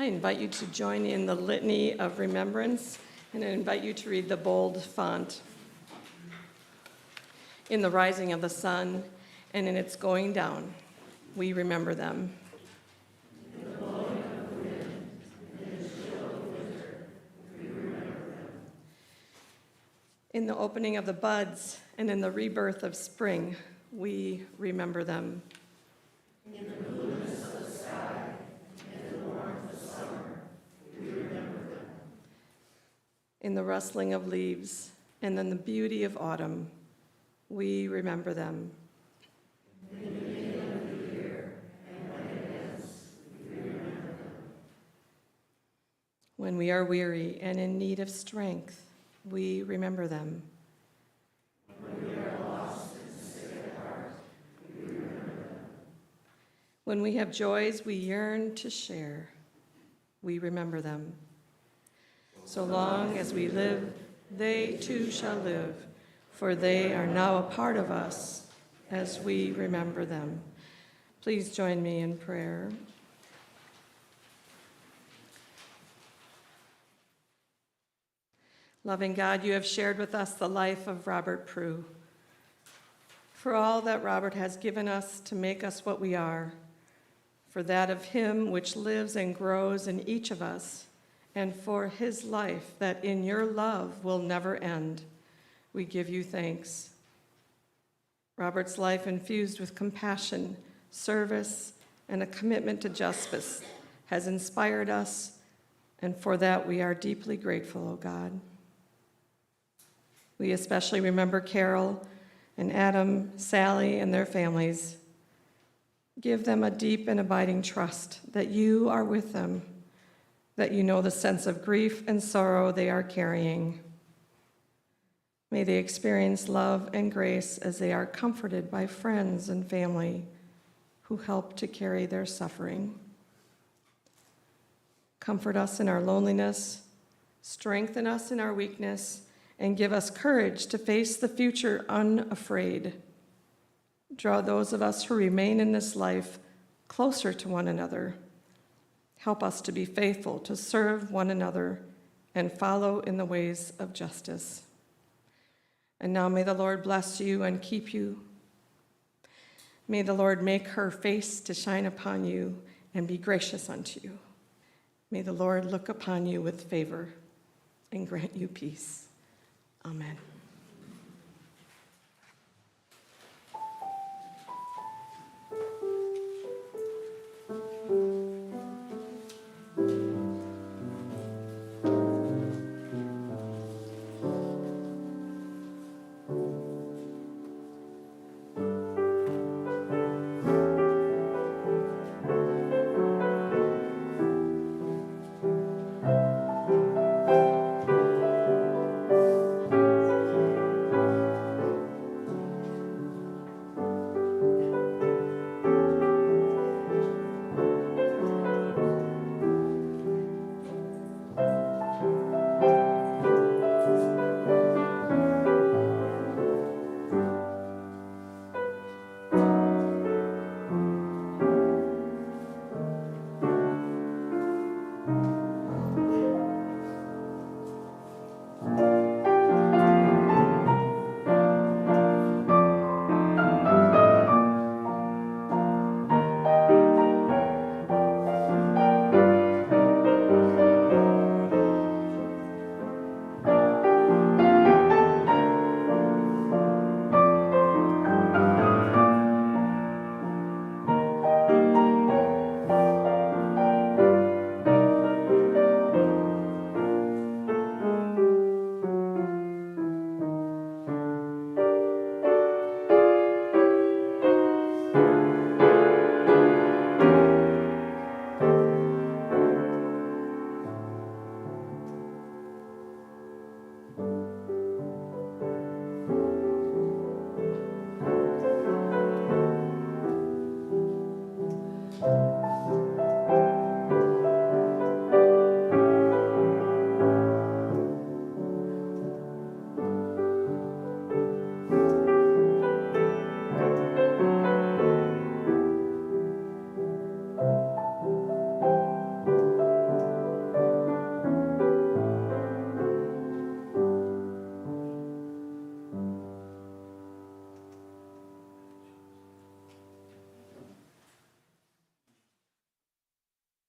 I invite you to join in the litany of remembrance, and I invite you to read the bold font. In the rising of the sun and in its going down, we remember them. In the opening of the buds and in the rebirth of spring, we remember them. In the rustling of leaves and in the beauty of autumn, we remember them. When we are weary and in need of strength, we remember them. When we have joys we yearn to share, we remember them. So long as we live, they too shall live, for they are now a part of us as we remember them. Please join me in prayer. Loving God, you have shared with us the life of Robert Prugh. For all that Robert has given us to make us what we are, for that of him which lives and grows in each of us, and for his life that in your love will never end, we give you thanks. Robert's life infused with compassion, service, and a commitment to justice has inspired us, and for that we are deeply grateful, O God. We especially remember Carol and Adam, Sally, and their families. Give them a deep and abiding trust that you are with them, that you know the sense of grief and sorrow they are carrying. May they experience love and grace as they are comforted by friends and family who help to carry their suffering. Comfort us in our loneliness, strengthen us in our weakness, and give us courage to face the future unafraid. Draw those of us who remain in this life closer to one another. Help us to be faithful to serve one another and follow in the ways of justice. And now may the Lord bless you and keep you. May the Lord make her face to shine upon you and be gracious unto you. May the Lord look upon you with favor and grant you peace. Amen.